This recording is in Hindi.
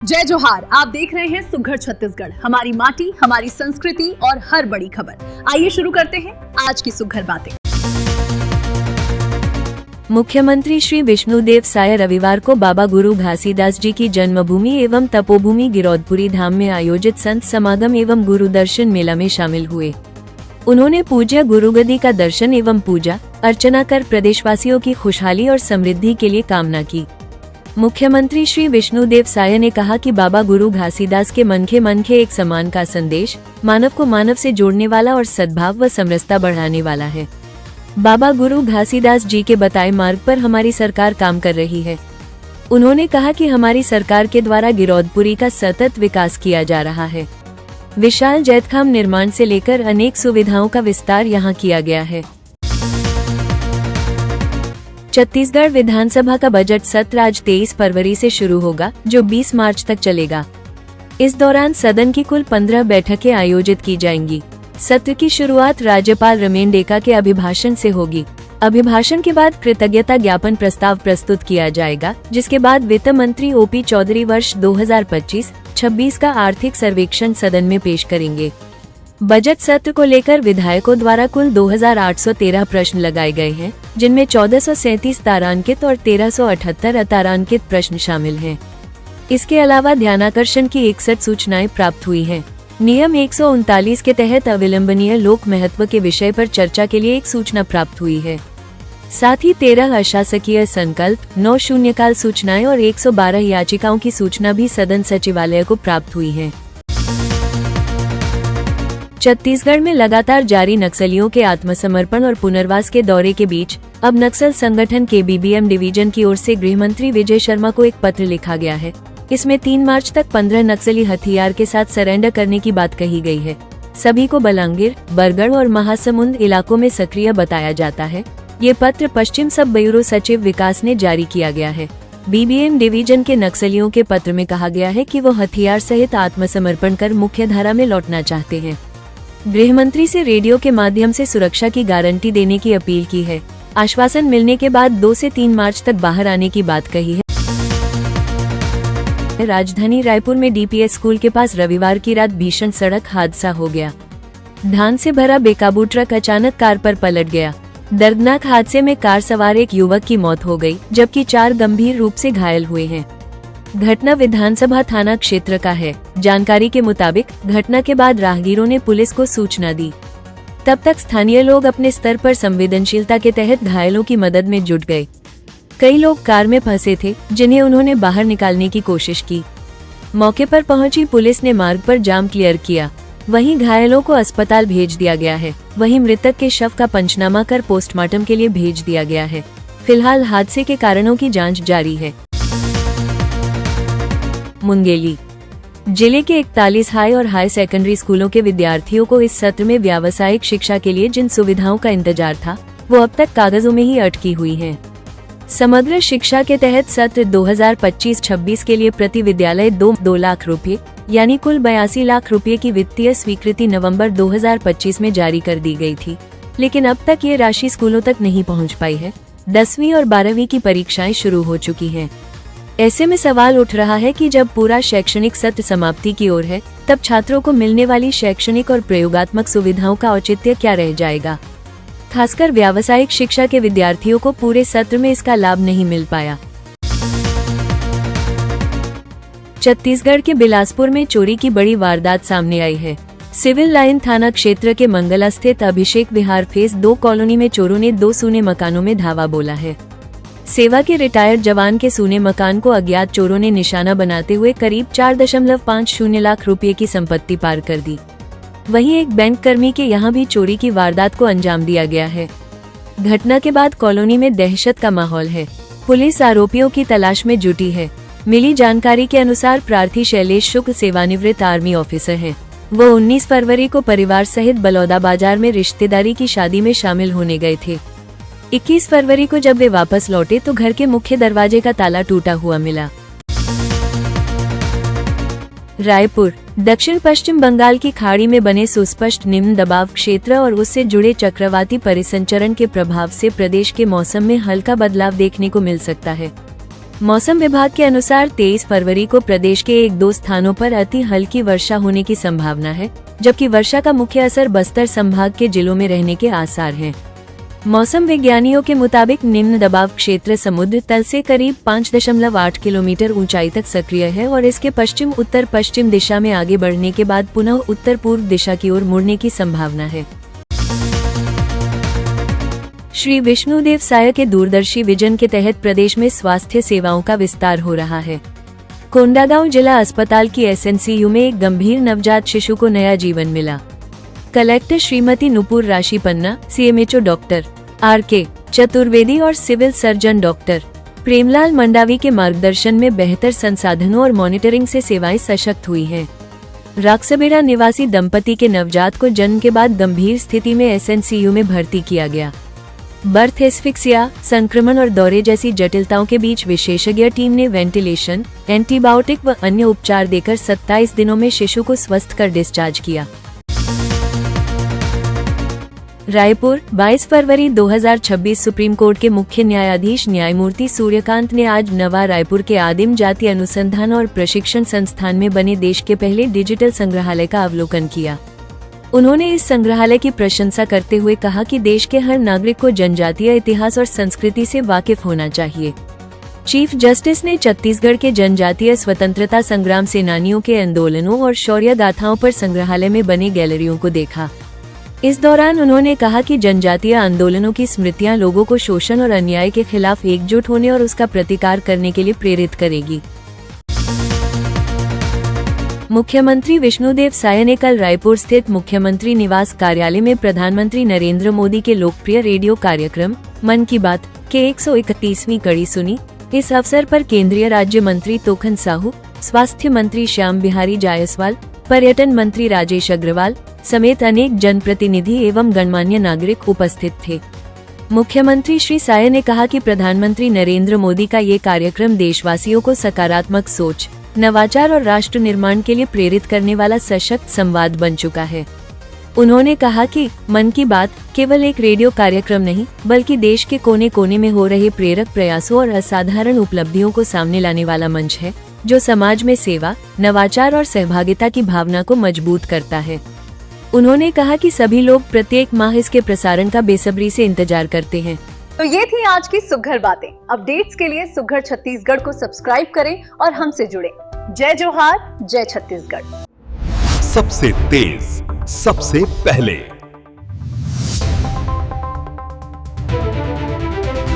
जय जोहार। आप देख रहे हैं सुघड़ छत्तीसगढ़, हमारी माटी, हमारी संस्कृति और हर बड़ी खबर। आइए शुरू करते हैं आज की सुघड़ बातें। मुख्यमंत्री श्री विष्णुदेव साय रविवार को बाबा गुरु घासीदास जी की जन्मभूमि एवं तपोभूमि गिरौदपुरी धाम में आयोजित संत समागम एवं गुरु दर्शन मेला में शामिल हुए। उन्होंने पूज्य गुरुगद्दी का दर्शन एवं पूजा अर्चना कर प्रदेशवासियों की खुशहाली और समृद्धि के लिए कामना की। मुख्यमंत्री श्री विष्णुदेव साय ने कहा कि बाबा गुरु घासीदास के मनखे एक समान का संदेश मानव को मानव से जोड़ने वाला और सद्भाव व समरसता बढ़ाने वाला है। बाबा गुरु घासीदास जी के बताए मार्ग पर हमारी सरकार काम कर रही है। उन्होंने कहा कि हमारी सरकार के द्वारा गिरौदपुरी का सतत विकास किया जा रहा है। विशाल जैतखाम निर्माण से लेकर अनेक सुविधाओं का विस्तार यहाँ किया गया है। छत्तीसगढ़ विधानसभा का बजट सत्र आज 23 फरवरी से शुरू होगा, जो 20 मार्च तक चलेगा। इस दौरान सदन की कुल 15 बैठकें आयोजित की जाएंगी। सत्र की शुरुआत राज्यपाल रमेन डेका के अभिभाषण से होगी। अभिभाषण के बाद कृतज्ञता ज्ञापन प्रस्ताव प्रस्तुत किया जाएगा, जिसके बाद वित्त मंत्री ओपी चौधरी वर्ष 2025-26 का आर्थिक सर्वेक्षण सदन में पेश करेंगे। बजट सत्र को लेकर विधायकों द्वारा कुल 2813 प्रश्न लगाए गए हैं, जिनमें 1437 तारांकित और 1378 अतारांकित प्रश्न शामिल हैं। इसके अलावा ध्यानाकर्षण की 61 सूचनाएं प्राप्त हुई हैं। नियम 139 के तहत अविलंबनीय लोक महत्व के विषय पर चर्चा के लिए एक सूचना प्राप्त हुई है। साथ ही 13 अशासकीय संकल्प, 9 शून्यकाल सूचनाएं और 112 याचिकाओं की सूचना भी सदन सचिवालय को प्राप्त हुई है। छत्तीसगढ़ में लगातार जारी नक्सलियों के आत्मसमर्पण और पुनर्वास के दौरे के बीच अब नक्सल संगठन के बीबीएम डिवीजन की ओर से गृह मंत्री विजय शर्मा को एक पत्र लिखा गया है। इसमें 3 मार्च तक 15 नक्सली हथियार के साथ सरेंडर करने की बात कही गई है। सभी को बलांगीर, बरगढ़ और महासमुंद इलाकों में सक्रिय बताया जाता है। ये पत्र पश्चिम सब ब्यूरो सचिव विकास ने जारी किया गया है। बीबीएम डिवीजन के नक्सलियों के पत्र में कहा गया है कि वो हथियार सहित आत्मसमर्पण कर मुख्य धारा में लौटना चाहते हैं। गृह मंत्री से रेडियो के माध्यम से सुरक्षा की गारंटी देने की अपील की है। आश्वासन मिलने के बाद 2 से 3 मार्च तक बाहर आने की बात कही है। राजधानी रायपुर में डीपीएस स्कूल के पास रविवार की रात भीषण सड़क हादसा हो गया। धान से भरा बेकाबू ट्रक अचानक कार पर पलट गया। दर्दनाक हादसे में कार सवार एक युवक की मौत हो गई, जबकि 4 गंभीर रूप से घायल हुए हैं। घटना विधानसभा थाना क्षेत्र का है। जानकारी के मुताबिक घटना के बाद राहगीरों ने पुलिस को सूचना दी। तब तक स्थानीय लोग अपने स्तर पर संवेदनशीलता के तहत घायलों की मदद में जुट गए। कई लोग कार में फंसे थे, जिन्हें उन्होंने बाहर निकालने की कोशिश की। मौके पर पहुंची पुलिस ने मार्ग पर जाम क्लियर किया। वहीं घायलों को अस्पताल भेज दिया गया है। वहीं मृतक के शव का पंचनामा कर पोस्टमार्टम के लिए भेज दिया गया है। फिलहाल हादसे के कारणों की जांच जारी है। मुंगेली जिले के 41 हाई और हाई सेकेंडरी स्कूलों के विद्यार्थियों को इस सत्र में व्यावसायिक शिक्षा के लिए जिन सुविधाओं का इंतजार था, वो अब तक कागजों में ही अटकी हुई हैं। समग्र शिक्षा के तहत सत्र 2025-26 के लिए प्रति विद्यालय 2 लाख रुपए यानी कुल 82 लाख रुपए की वित्तीय स्वीकृति नवंबर 2025 में जारी कर दी गई थी, लेकिन अब तक ये राशि स्कूलों तक नहीं पहुंच पाई है। 10वीं और 12वीं की परीक्षाएं शुरू हो चुकी हैं। ऐसे में सवाल उठ रहा है कि जब पूरा शैक्षणिक सत्र समाप्ति की ओर है, तब छात्रों को मिलने वाली शैक्षणिक और प्रयोगात्मक सुविधाओं का औचित्य क्या रह जाएगा। खासकर व्यावसायिक शिक्षा के विद्यार्थियों को पूरे सत्र में इसका लाभ नहीं मिल पाया। छत्तीसगढ़ के बिलासपुर में चोरी की बड़ी वारदात सामने आई है। सिविल लाइन थाना क्षेत्र के मंगला स्थित अभिषेक विहार फेज 2 कॉलोनी में चोरों ने 2 सूने मकानों में धावा बोला है। सेवा के रिटायर्ड जवान के सूने मकान को अज्ञात चोरों ने निशाना बनाते हुए करीब 4.50 लाख रुपए की संपत्ति पार कर दी। वहीं एक बैंक कर्मी के यहां भी चोरी की वारदात को अंजाम दिया गया है। घटना के बाद कॉलोनी में दहशत का माहौल है। पुलिस आरोपियों की तलाश में जुटी है। मिली जानकारी के अनुसार प्रार्थी शैलेश शुक्ल सेवानिवृत्त आर्मी ऑफिसर हैं। वो 19 फरवरी को परिवार सहित बलौदा बाजार में रिश्तेदारी की शादी में शामिल होने गए थे। 21 फरवरी को जब वे वापस लौटे तो घर के मुख्य दरवाजे का ताला टूटा हुआ मिला। रायपुर दक्षिण पश्चिम बंगाल की खाड़ी में बने सुस्पष्ट निम्न दबाव क्षेत्र और उससे जुड़े चक्रवाती परिसंचरण के प्रभाव से प्रदेश के मौसम में हल्का बदलाव देखने को मिल सकता है। मौसम विभाग के अनुसार 23 फरवरी को प्रदेश के 1-2 स्थानों पर अति हल्की वर्षा होने की संभावना है, जबकि वर्षा का मुख्य असर बस्तर संभाग के जिलों में रहने के आसार हैं। मौसम विज्ञानियों के मुताबिक निम्न दबाव क्षेत्र समुद्र तल से करीब 5.8 किलोमीटर ऊंचाई तक सक्रिय है और इसके पश्चिम उत्तर पश्चिम दिशा में आगे बढ़ने के बाद पुनः उत्तर पूर्व दिशा की ओर मुड़ने की संभावना है। श्री विष्णुदेव साय के दूरदर्शी विजन के तहत प्रदेश में स्वास्थ्य सेवाओं का विस्तार हो रहा है। कोंडागांव जिला अस्पताल की एसएनसीयू में एक गंभीर नवजात शिशु को नया जीवन मिला। Collector Shrimati Nupur Rashi Panna, CMHO doctor R K. Chaturvedi और civil surgeon doctor Premlal Mandavi के मार्गदर्शन में बेहतर संसाधनों और मॉनिटरिंग से सेवाएं सशक्त हुई हैं। राक्सबेड़ा निवासी दंपति के नवजात को जन्म के बाद गंभीर स्थिति में एसएनसीयू में भर्ती किया गया। बर्थ एस्फिक्सिया, संक्रमण और दौरे जैसी जटिलताओं के बीच विशेषज्ञ टीम ने वेंटिलेशन, एंटीबायोटिक व अन्य उपचार देकर 27 दिनों में शिशु को स्वस्थ कर डिस्चार्ज किया। रायपुर 22 फरवरी 2026 सुप्रीम कोर्ट के मुख्य न्यायाधीश न्यायमूर्ति सूर्यकांत ने आज नवा रायपुर के आदिम जाति अनुसंधान और प्रशिक्षण संस्थान में बने देश के पहले डिजिटल संग्रहालय का अवलोकन किया। उन्होंने इस संग्रहालय की प्रशंसा करते हुए कहा कि देश के हर नागरिक को जनजातीय इतिहास और संस्कृति से वाकिफ होना चाहिए। चीफ जस्टिस ने छत्तीसगढ़ के जनजातीय स्वतंत्रता संग्राम सेनानियों के आंदोलनों और शौर्य गाथाओं पर संग्रहालय में बनी गैलरियों को देखा। इस दौरान उन्होंने कहा कि जनजातीय आंदोलनों की स्मृतियां लोगों को शोषण और अन्याय के खिलाफ एकजुट होने और उसका प्रतिकार करने के लिए प्रेरित करेगी। मुख्यमंत्री विष्णुदेव साय ने कल रायपुर स्थित मुख्यमंत्री निवास कार्यालय में प्रधानमंत्री नरेंद्र मोदी के लोकप्रिय रेडियो कार्यक्रम मन की बात के 131वीं कड़ी सुनी। इस अवसर पर केंद्रीय राज्य मंत्री तोखन साहू, स्वास्थ्य मंत्री श्याम बिहारी जायसवाल, पर्यटन मंत्री राजेश अग्रवाल समेत अनेक जनप्रतिनिधि एवं गणमान्य नागरिक उपस्थित थे। मुख्यमंत्री श्री साय ने कहा कि प्रधानमंत्री नरेंद्र मोदी का ये कार्यक्रम देशवासियों को सकारात्मक सोच, नवाचार और राष्ट्र निर्माण के लिए प्रेरित करने वाला सशक्त संवाद बन चुका है। उन्होंने कहा कि मन की बात केवल एक रेडियो कार्यक्रम नहीं, बल्कि देश के कोने कोने में हो रहे प्रेरक प्रयासों और असाधारण उपलब्धियों को सामने लाने वाला मंच है, जो समाज में सेवा, नवाचार और सहभागिता की भावना को मजबूत करता है। उन्होंने कहा कि सभी लोग प्रत्येक माह इसके प्रसारण का बेसब्री से इंतजार करते हैं। तो ये थी आज की सुघर बातें। अपडेट्स के लिए सुघर छत्तीसगढ़ को सब्सक्राइब करें और हमसे जुड़ें। जय जोहार, जय छत्तीसगढ़। सबसे तेज, सबसे पहले